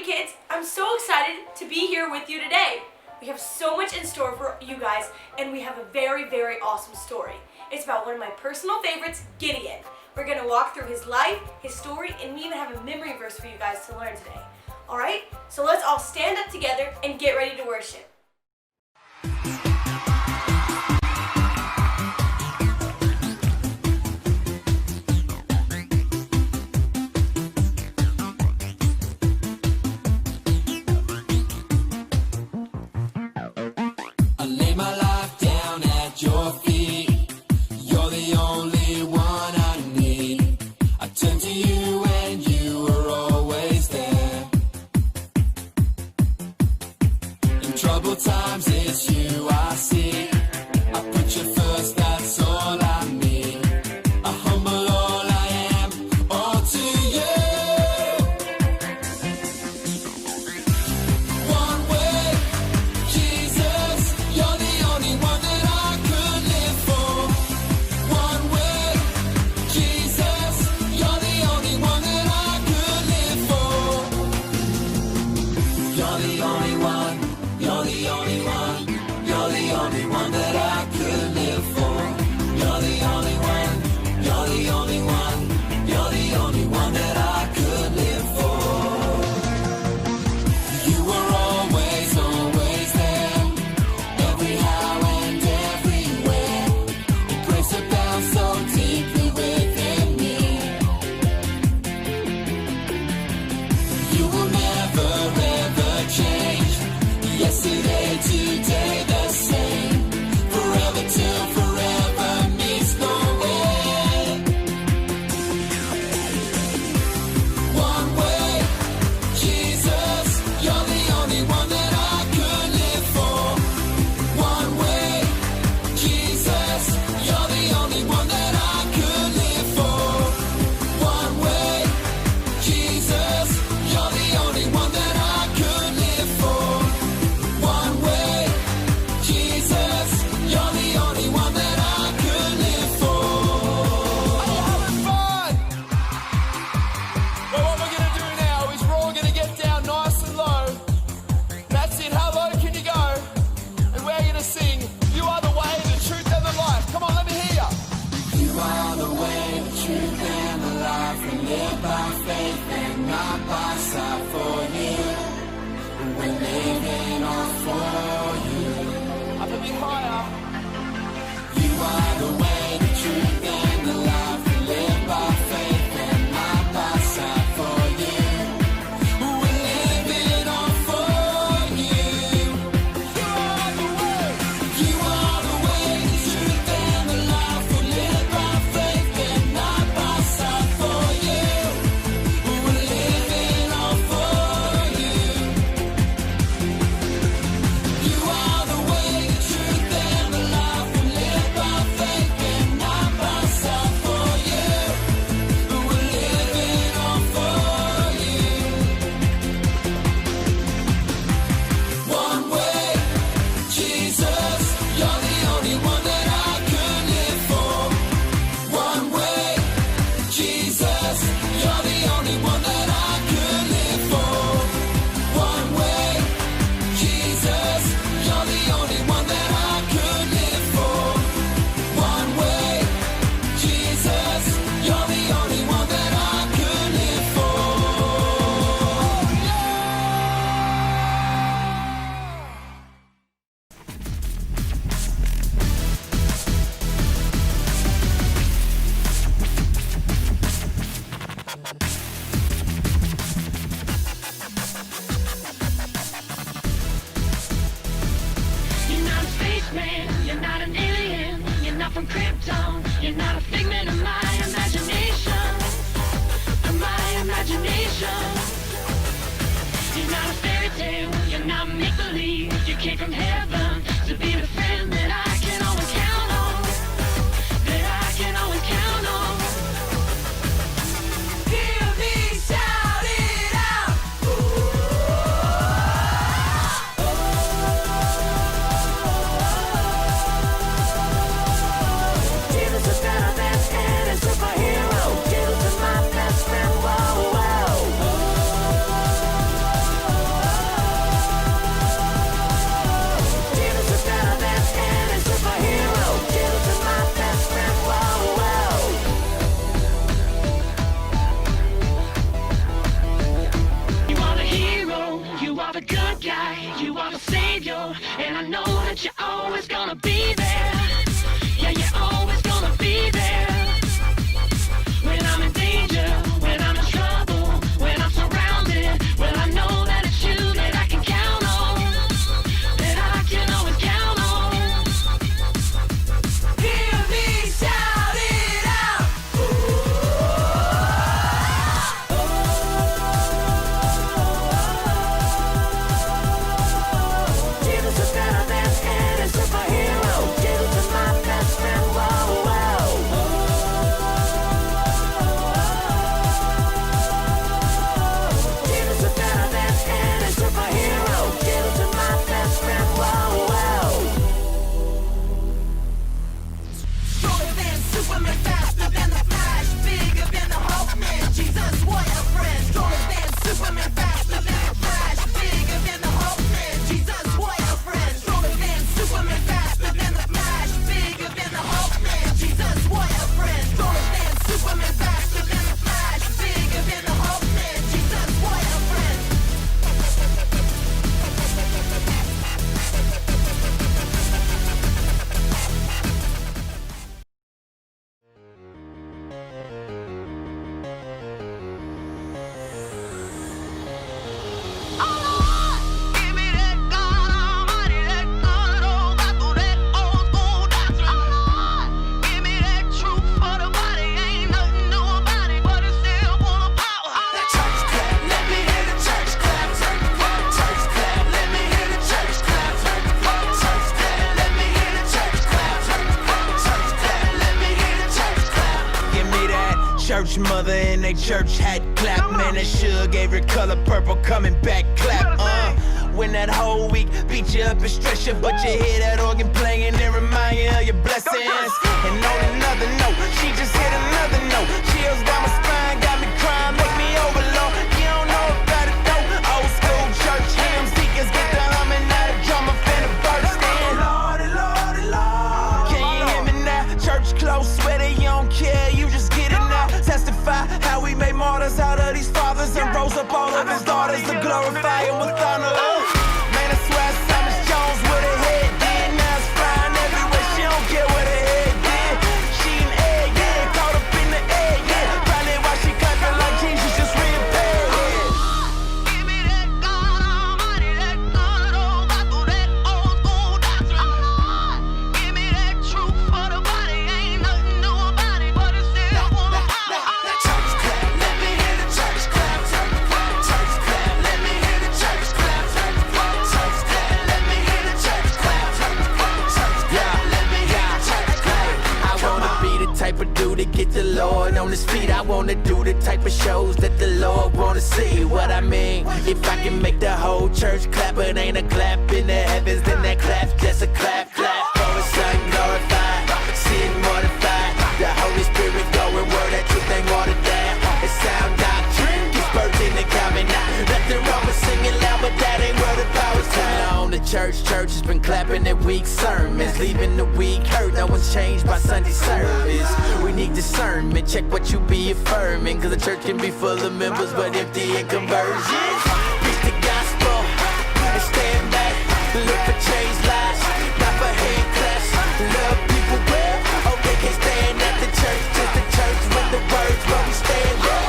kids, I'm so excited to be here with you today. We have so much in store for you guys, and we have a very, very awesome story. It's about one of my personal favorites, Gideon. We're going to walk through his life, his story, and we even have a memory verse for you guys to learn today. Alright, so let's all stand up together and get ready to worship. Your feet, you're the only one I need. I turn to you and you are always there. In troubled times it's you I see. I put you first, that's all I need. I humble all I am, all to you. One way, Jesus, you're the only one that you and I know that you're always gonna be there. Yeah, you're always gonna be there. When I'm in danger, when I'm in trouble, when I'm surrounded, well, I know that it's you that I can count on, that I can always count on. Hear me shout it out. Jesus is better than any superhero. Jesus is my best friend. Whoa, whoa. Jesus is better than any superhero. Jesus is my best friend. Whoa, whoa. Stronger than Superman, faster than the Flash, bigger than the Hulk, man. Jesus, what a friend. Stronger than Superman, faster than the Flash, bigger than the Hulk, man. Jesus, what a friend. Stronger than Superman, faster than the Flash, bigger than the Hulk, man. Jesus, what a friend. Stronger than Superman, faster than the Flash, bigger than the Hulk, man. Jesus, what a friend. Give me that God Almighty, that good old Bible, that old school doctrine. Give me that truth for the body, ain't nothing new about it, but it's still full of power. That church clap, let me hear the church clap. Church clap, let me hear the church clap. Church clap, let me hear the church clap. Church clap, let me hear the church clap. Give me that church mother in a church hat clap. Man, that sugar every color purple coming back clap. When that whole week beat you up and stress you, but you hear that organ playing and remind you of your blessings. And on another note, she just hit another note. Chills down my spine, got me crying, make me overload. You don't know about it though. Old school church hymns, deacons get the humming, now the drummer finna burst in. Lordy, Lordy, Lord. Can you hear me now? Church close, sweater, you don't care, you just get it now. Testify how we made martyrs out of these fathers and rose up all of his daughters to glorify him with honor. Man, I swear Thomas Jones with her head did. Now it's flying everywhere, she don't care what her head did. She an egg, yeah, caught up in the egg, yeah. Probably why she clapping like Jesus just repaired, yeah. Give me that God Almighty, that good old Bible, that old school doctrine. Give me that truth for the body, ain't nothing new about it, but it's still full of power. That church clap, let me hear the church clap. Church clap, let me hear the church clap. Church clap, let me hear the church clap. Church clap, let me hear the church clap. I wanna be the type of dude to get the Lord on his feet. I wanna do the type of shows that the Lord wanna see. What I mean, if I can make the whole church clap, it ain't a clap in the heavens, then that clap's just a clap, clap. For his son glorified, sin mortified. The Holy Spirit going word, that truth ain't watered down. It's sound doctrine, gets birthed in the common now. Nothing wrong with singing loud, but that ain't where the power's on. The church has been clapping at weak sermons, leaving the weak hurt. No one's changed by Sunday service. We need discernment, check what you be affirming, cause the church can be full of members but empty in conversions. Preach the gospel and stand back, look for changed lives, not for hand claps. Love people well, oh they can't stand at the church, just the church with the words where we stand at.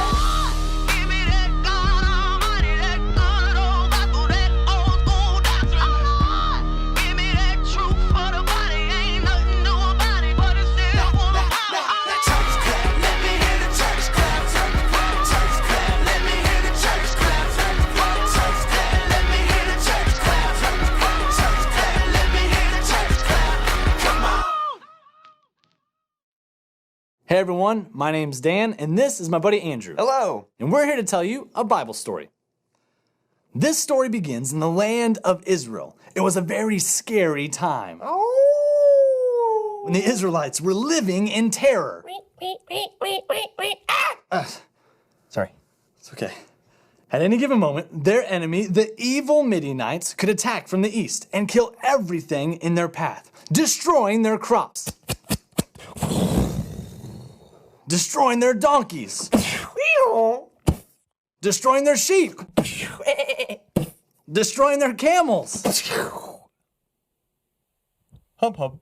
Give me that God Almighty, that good old Bible, that old school doctrine. Give me that truth for the body, ain't nothing new about it, but it's still full of power. That church clap, let me hear the church clap. Church clap, let me hear the church clap. Church clap, let me hear the church clap. Church clap, let me hear the church clap. Come on. Hey everyone, my name's Dan, and this is my buddy Andrew. Hello. And we're here to tell you a Bible story. This story begins in the land of Israel. It was a very scary time Oh. when the Israelites were living in terror. Sorry, it's okay. At any given moment, their enemy, the evil Midianites, could attack from the east and kill everything in their path, destroying their crops, destroying their donkeys, destroying their sheep, destroying their camels, Hump, hump.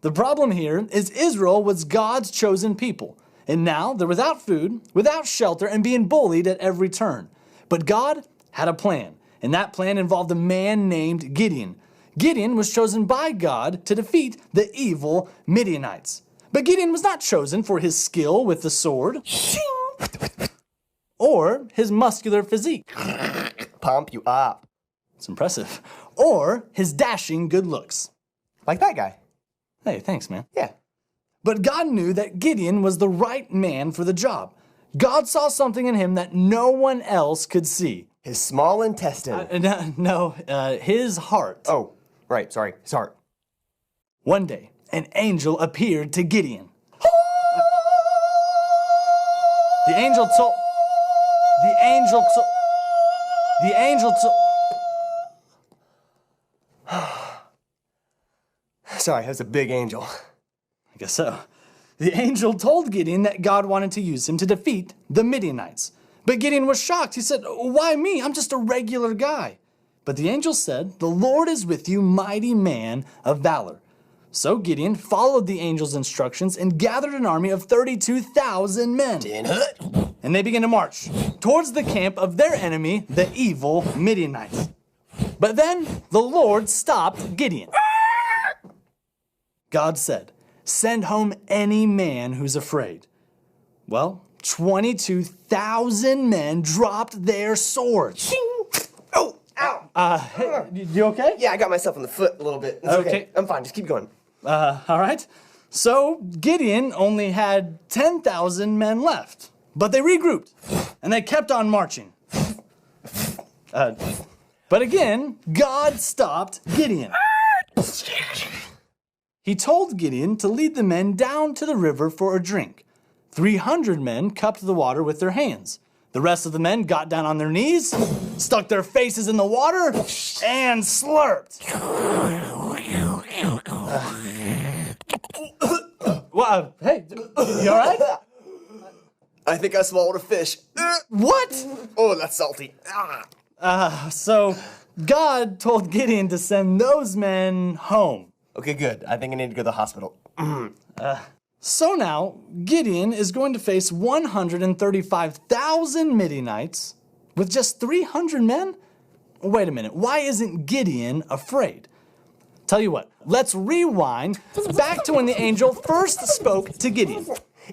The problem here is Israel was God's chosen people, and now they're without food, without shelter, and being bullied at every turn. But God had a plan, and that plan involved a man named Gideon. Gideon was chosen by God to defeat the evil Midianites. But Gideon was not chosen for his skill with the sword or his muscular physique. Pump you up. It's impressive. Or his dashing good looks. Like that guy. Hey, thanks, man. Yeah. But God knew that Gideon was the right man for the job. God saw something in him that no one else could see. His small intestine. His heart. Oh, right, sorry. His heart. One day, an angel appeared to Gideon. The angel told... Sorry, that's a big angel. I guess so. The angel told Gideon that God wanted to use him to defeat the Midianites. But Gideon was shocked. He said, "Why me? I'm just a regular guy." But the angel said, "The Lord is with you, mighty man of valor." So Gideon followed the angel's instructions and gathered an army of 32,000 men. And they began to march towards the camp of their enemy, the evil Midianites. But then the Lord stopped Gideon. God said, "Send home any man who's afraid." Well, 22,000 men dropped their swords. Oh, ow. Hey, you okay? Yeah, I got myself in the foot a little bit. It's Okay. I'm fine, just keep going. All right. So Gideon only had 10,000 men left, but they regrouped and they kept on marching. But again, God stopped Gideon. He told Gideon to lead the men down to the river for a drink. 300 men cupped the water with their hands. The rest of the men got down on their knees, stuck their faces in the water, and slurped. Hey, you all right? I think I swallowed a fish. What? Oh, that's salty. So God told Gideon to send those men home. Okay, good. I think I need to go to the hospital. So now, Gideon is going to face 135,000 Midianites with just 300 men? Wait a minute, why isn't Gideon afraid? Tell you what, let's rewind back to when the angel first spoke to Gideon.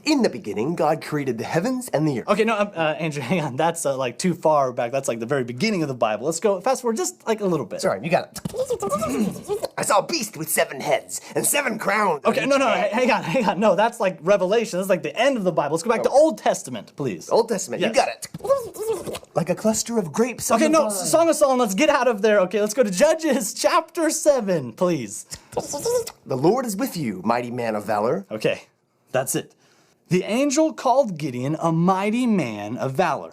In the beginning, God created the heavens and the earth. Okay, no, Andrew, hang on, that's like too far back. That's like the very beginning of the Bible. Let's go fast forward just like a little bit. Sorry, you got it. I saw a beast with 7 heads and 7 crowns. Okay, no, hang on. No, that's like Revelation. That's like the end of the Bible. Let's go back to Old Testament, please. Old Testament, Yes. you got it. Like a cluster of grapes on Okay, the no, vine. Song of Solomon, let's get out of there. Okay, let's go to Judges chapter 7, please. The Lord is with you, mighty man of valor. Okay, that's it. The angel called Gideon a mighty man of valor.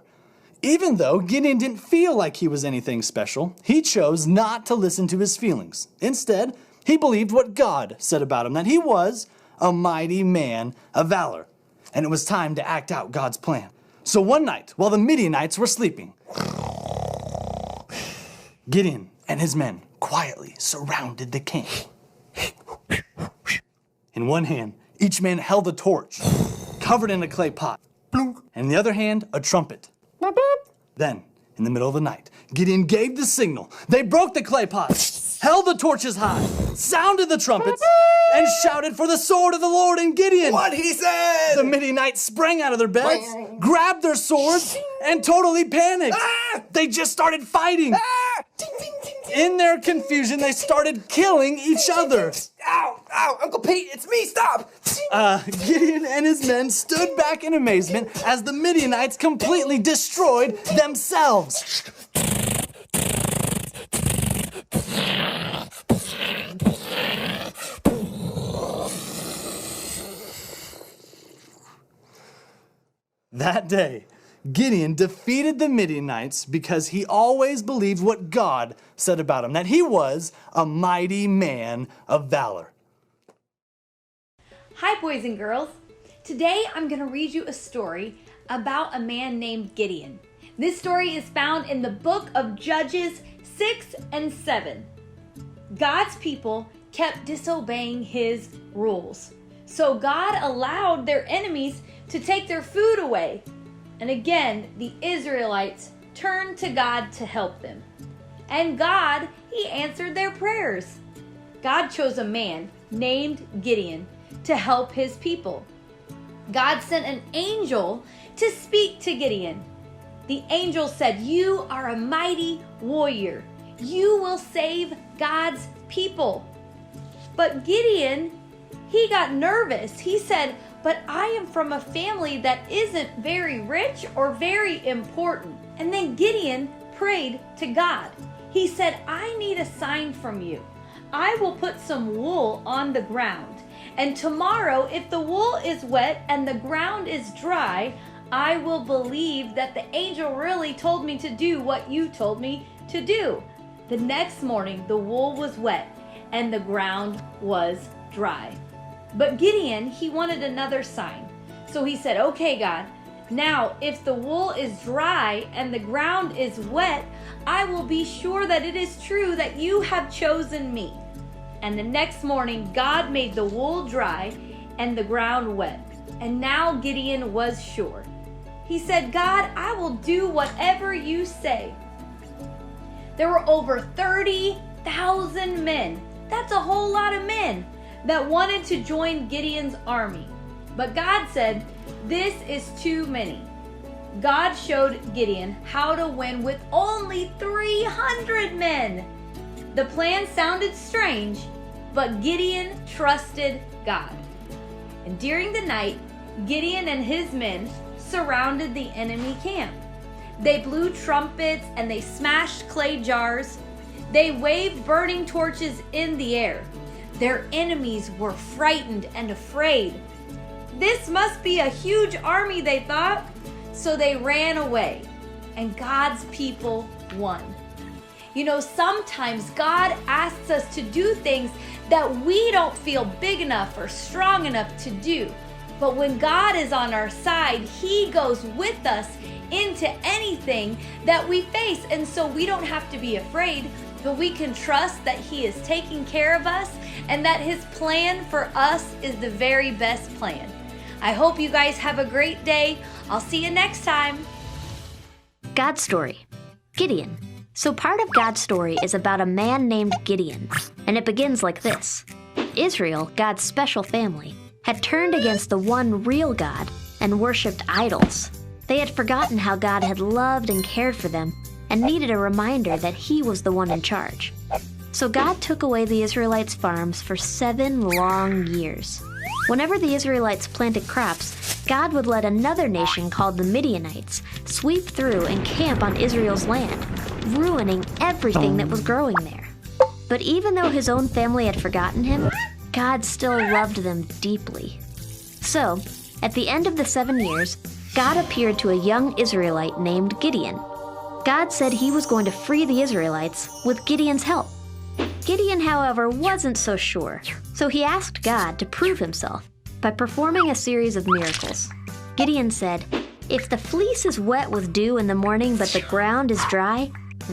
Even though Gideon didn't feel like he was anything special, he chose not to listen to his feelings. Instead, he believed what God said about him, that he was a mighty man of valor. And it was time to act out God's plan. So one night, while the Midianites were sleeping, Gideon and his men quietly surrounded the camp. In one hand, each man held a torch, covered in a clay pot, and in the other hand, a trumpet. Then, in the middle of the night, Gideon gave the signal. They broke the clay pot, held the torches high, sounded the trumpets, and shouted for the sword of the Lord and Gideon. What he said! The Midianites sprang out of their beds, grabbed their swords, and totally panicked. They just started fighting. In their confusion, they started killing each other. Ow, ow, Uncle Pete, it's me, stop! Gideon and his men stood back in amazement as the Midianites completely destroyed themselves. That day, Gideon defeated the Midianites because he always believed what God said about him, that he was a mighty man of valor. Hi, boys and girls. Today I'm going to read you a story about a man named Gideon. This story is found in the book of Judges 6 and 7. God's people kept disobeying his rules. So God allowed their enemies to take their food away. And again, the Israelites turned to God to help them. And God, he answered their prayers. God chose a man named Gideon to help his people. God sent an angel to speak to Gideon. The angel said, "You are a mighty warrior. You will save God's people." But Gideon, he got nervous. He said, "But I am from a family that isn't very rich or very important." And then Gideon prayed to God. He said, "I need a sign from you. I will put some wool on the ground. And tomorrow, if the wool is wet and the ground is dry, I will believe that the angel really told me to do what you told me to do." The next morning, the wool was wet and the ground was dry. But Gideon, he wanted another sign. So he said, "Okay, God, now if the wool is dry and the ground is wet, I will be sure that it is true that you have chosen me." And the next morning, God made the wool dry and the ground wet. And now Gideon was sure. He said, "God, I will do whatever you say." There were over 30,000 men. That's a whole lot of men that wanted to join Gideon's army. But God said, "This is too many." God showed Gideon how to win with only 300 men. The plan sounded strange, but Gideon trusted God. And during the night, Gideon and his men surrounded the enemy camp. They blew trumpets and they smashed clay jars. They waved burning torches in the air. Their enemies were frightened and afraid. This must be a huge army, they thought. So they ran away, and God's people won. You know, sometimes God asks us to do things that we don't feel big enough or strong enough to do. But when God is on our side, he goes with us into anything that we face. And so we don't have to be afraid, but we can trust that he is taking care of us and that his plan for us is the very best plan. I hope you guys have a great day. I'll see you next time. God's story. Gideon. So part of God's story is about a man named Gideon, and it begins like this. Israel, God's special family, had turned against the one real God and worshipped idols. They had forgotten how God had loved and cared for them and needed a reminder that he was the one in charge. So God took away the Israelites' farms for 7 long years. Whenever the Israelites planted crops, God would let another nation called the Midianites sweep through and camp on Israel's land, ruining everything that was growing there. But even though his own family had forgotten him, God still loved them deeply. So, at the end of the 7 years, God appeared to a young Israelite named Gideon. God said he was going to free the Israelites with Gideon's help. Gideon, however, wasn't so sure, so he asked God to prove himself by performing a series of miracles. Gideon said, "If the fleece is wet with dew in the morning but the ground is dry,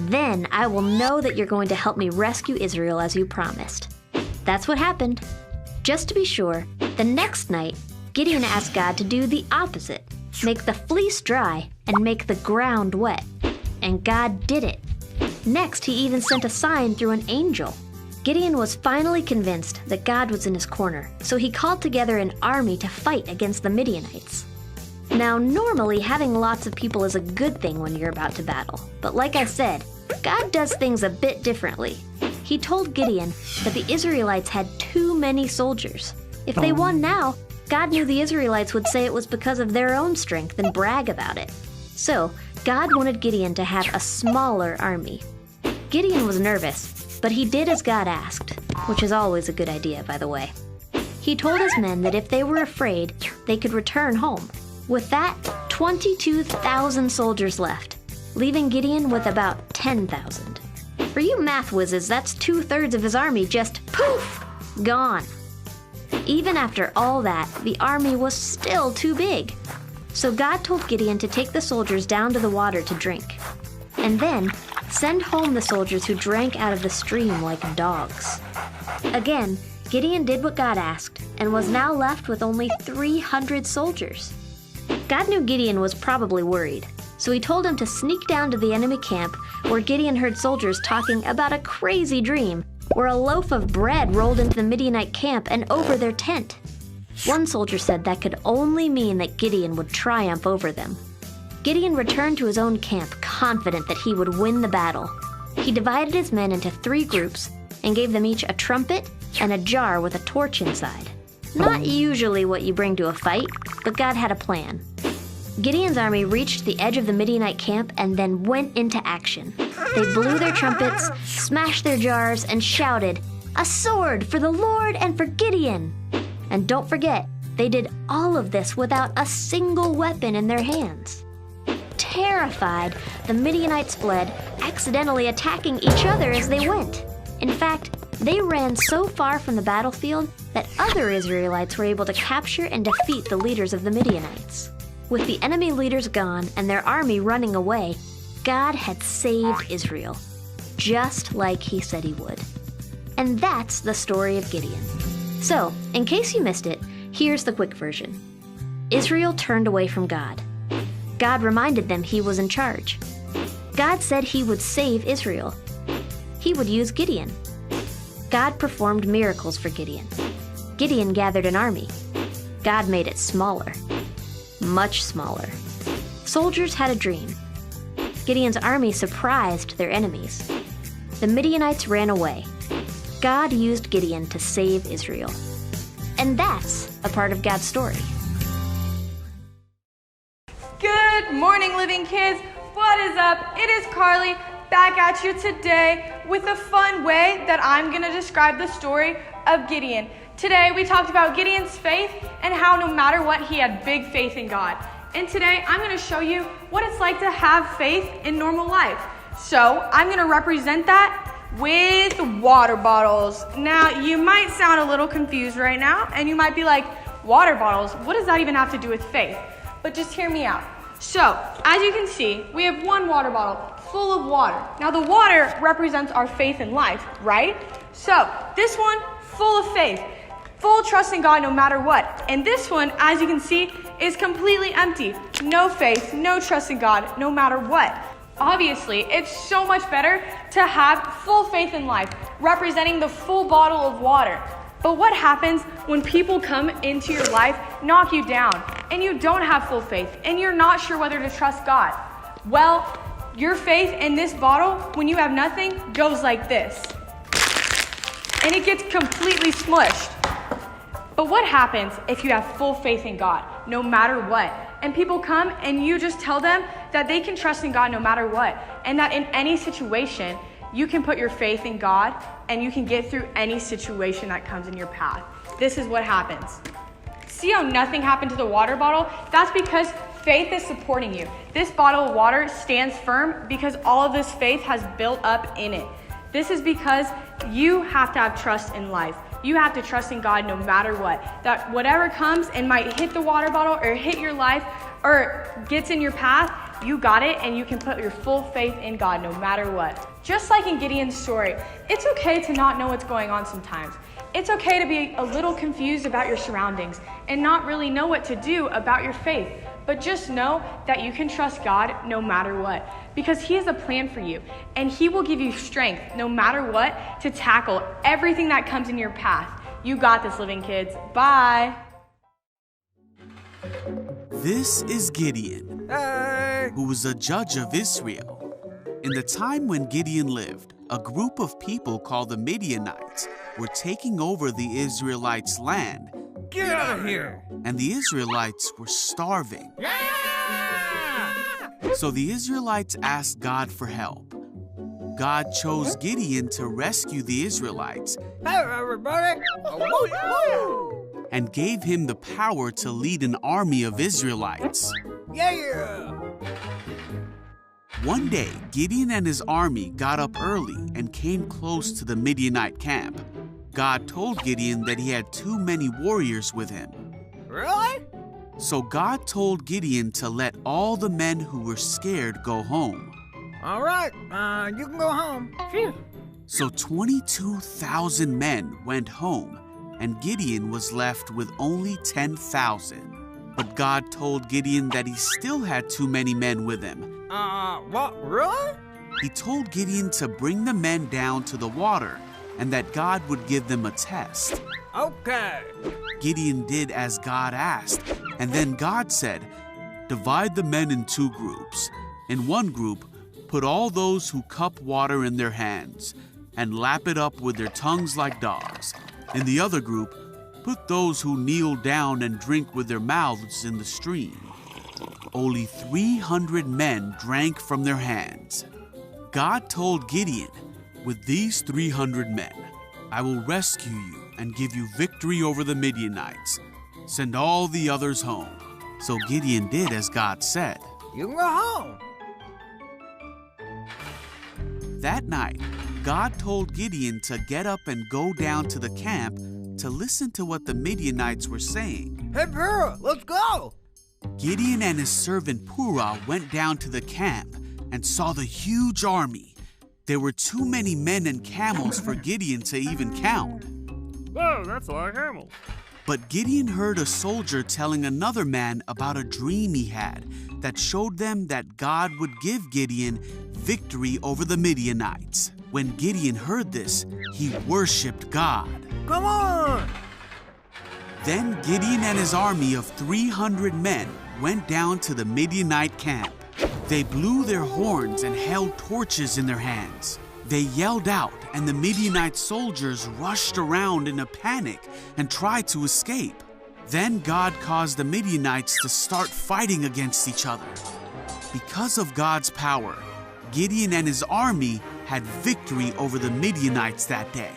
then I will know that you're going to help me rescue Israel as you promised." That's what happened. Just to be sure, the next night, Gideon asked God to do the opposite, make the fleece dry and make the ground wet. And God did it. Next, he even sent a sign through an angel. Gideon was finally convinced that God was in his corner, so he called together an army to fight against the Midianites. Now, normally having lots of people is a good thing when you're about to battle, but like I said, God does things a bit differently. He told Gideon that the Israelites had too many soldiers. If they won now, God knew the Israelites would say it was because of their own strength and brag about it. So, God wanted Gideon to have a smaller army. Gideon was nervous, but he did as God asked, which is always a good idea, by the way. He told his men that if they were afraid, they could return home. With that, 22,000 soldiers left, leaving Gideon with about 10,000. For you math whizzes, that's 2/3 of his army just poof, gone. Even after all that, the army was still too big. So God told Gideon to take the soldiers down to the water to drink. And then Send home the soldiers who drank out of the stream like dogs. Again, Gideon did what God asked and was now left with only 300 soldiers. God knew Gideon was probably worried, so he told him to sneak down to the enemy camp where Gideon heard soldiers talking about a crazy dream where a loaf of bread rolled into the Midianite camp and over their tent. One soldier said that could only mean that Gideon would triumph over them. Gideon returned to his own camp confident that he would win the battle. He divided his men into 3 groups and gave them each a trumpet and a jar with a torch inside. Not usually what you bring to a fight, but God had a plan. Gideon's army reached the edge of the Midianite camp and then went into action. They blew their trumpets, smashed their jars, and shouted, "A sword for the Lord and for Gideon!" And don't forget, they did all of this without a single weapon in their hands. Terrified, the Midianites fled, accidentally attacking each other as they went. In fact, they ran so far from the battlefield that other Israelites were able to capture and defeat the leaders of the Midianites. With the enemy leaders gone and their army running away, God had saved Israel, just like he said he would. And that's the story of Gideon. So, in case you missed it, here's the quick version. Israel turned away from God. God reminded them he was in charge. God said he would save Israel. He would use Gideon. God performed miracles for Gideon. Gideon gathered an army. God made it smaller. Much smaller. Soldiers had a dream. Gideon's army surprised their enemies. The Midianites ran away. God used Gideon to save Israel. And that's a part of God's story. Good morning, living kids. What is up? It is Carly back at you today with a fun way that I'm going to describe the story of Gideon. Today we talked about Gideon's faith and how no matter what, he had big faith in God. And today I'm going to show you what it's like to have faith in normal life. So I'm going to represent that with water bottles. Now you might sound a little confused right now and you might be like, water bottles, what does that even have to do with faith? But just hear me out. So, as you can see, we have one water bottle full of water. Now the water represents our faith in life, right? So, this one, full of faith, full trust in God no matter what. And this one, as you can see, is completely empty. No faith, no trust in God no matter what. Obviously, it's so much better to have full faith in life, representing the full bottle of water. But what happens when people come into your life, knock you down, and you don't have full faith, and you're not sure whether to trust God? Well, your faith in this bottle, when you have nothing, goes like this. And it gets completely smushed. But what happens if you have full faith in God, no matter what? And people come and you just tell them that they can trust in God no matter what, and that in any situation, you can put your faith in God and you can get through any situation that comes in your path. This is what happens. See how nothing happened to the water bottle? That's because faith is supporting you. This bottle of water stands firm because all of this faith has built up in it. This is because you have to have trust in life. You have to trust in God no matter what. That whatever comes and might hit the water bottle or hit your life or gets in your path, you got it and you can put your full faith in God no matter what. Just like in Gideon's story, it's okay to not know what's going on sometimes. It's okay to be a little confused about your surroundings and not really know what to do about your faith. But just know that you can trust God no matter what, because he has a plan for you and he will give you strength no matter what to tackle everything that comes in your path. You got this, living kids. Bye. This is Gideon, who was a judge of Israel. In the time when Gideon lived, a group of people called the Midianites were taking over the Israelites' land. Get out of here! And the Israelites were starving. So the Israelites asked God for help. God chose Gideon to rescue the Israelites. Hey, everybody! And gave him the power to lead an army of Israelites. Yeah! One day, Gideon and his army got up early and came close to the Midianite camp. God told Gideon that he had too many warriors with him. Really? So God told Gideon to let all the men who were scared go home. All right, you can go home. Phew. So 22,000 men went home, and Gideon was left with only 10,000. But God told Gideon that he still had too many men with him. What, really? He told Gideon to bring the men down to the water and that God would give them a test. Okay. Gideon did as God asked, and then God said, "Divide the men in 2 groups. In one group, put all those who cup water in their hands and lap it up with their tongues like dogs. In the other group, put those who kneel down and drink with their mouths in the stream." Only 300 men drank from their hands. God told Gideon, "With these 300 men, I will rescue you and give you victory over the Midianites. Send all the others home." So Gideon did as God said. You can go home. That night, God told Gideon to get up and go down to the camp to listen to what the Midianites were saying. Hey, Pura, let's go. Gideon and his servant Purah went down to the camp and saw the huge army. There were too many men and camels for Gideon to even count. Whoa, that's a lot of camels. But Gideon heard a soldier telling another man about a dream he had that showed them that God would give Gideon victory over the Midianites. When Gideon heard this, he worshipped God. Come on! Then Gideon and his army of 300 men went down to the Midianite camp. They blew their horns and held torches in their hands. They yelled out, and the Midianite soldiers rushed around in a panic and tried to escape. Then God caused the Midianites to start fighting against each other. Because of God's power, Gideon and his army had victory over the Midianites that day.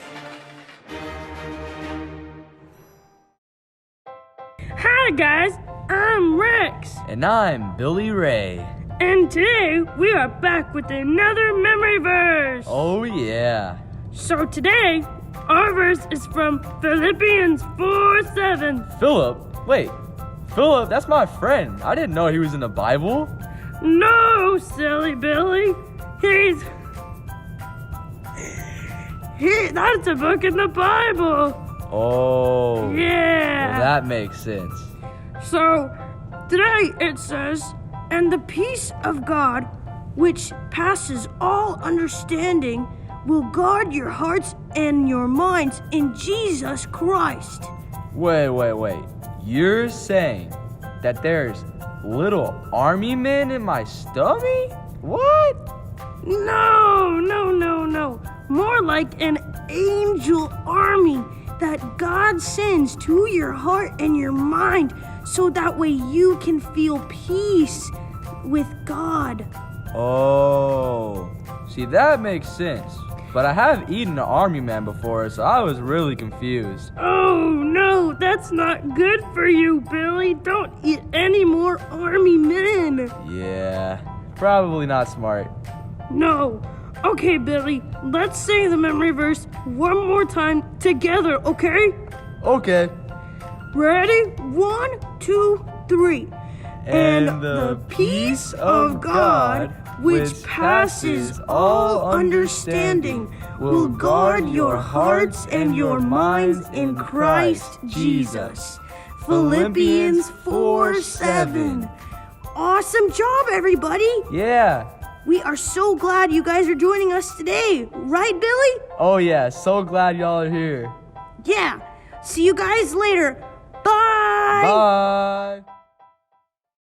Hi guys, I'm Rex. And I'm Billy Ray. And today we are back with another memory verse. Oh yeah. So today, our verse is from Philippians 4:7. Philip? Wait, Philip, that's my friend. I didn't know he was in the Bible. No, silly Billy. That's a book in the Bible. Oh. Yeah. Well, that makes sense. So, today it says, "And the peace of God, which passes all understanding, will guard your hearts and your minds in Jesus Christ." Wait. You're saying that there's little army men in my stomach? What? No. More like an angel army that God sends to your heart and your mind so that way you can feel peace with God. Oh, see, that makes sense. But I have eaten an army man before, so I was really confused. Oh no, that's not good for you, Billy. Don't eat any more army men. Yeah, probably not smart. No. Okay, Billy, let's say the memory verse one more time together, okay? Okay. Ready? 1, 2, 3. And the peace of God, which passes all understanding, will guard your hearts and your minds in Christ Jesus. Philippians 4:7. Awesome job, everybody! Yeah. We are so glad you guys are joining us today, right, Billy? Oh yeah, so glad y'all are here. Yeah. See you guys later. Bye! Bye!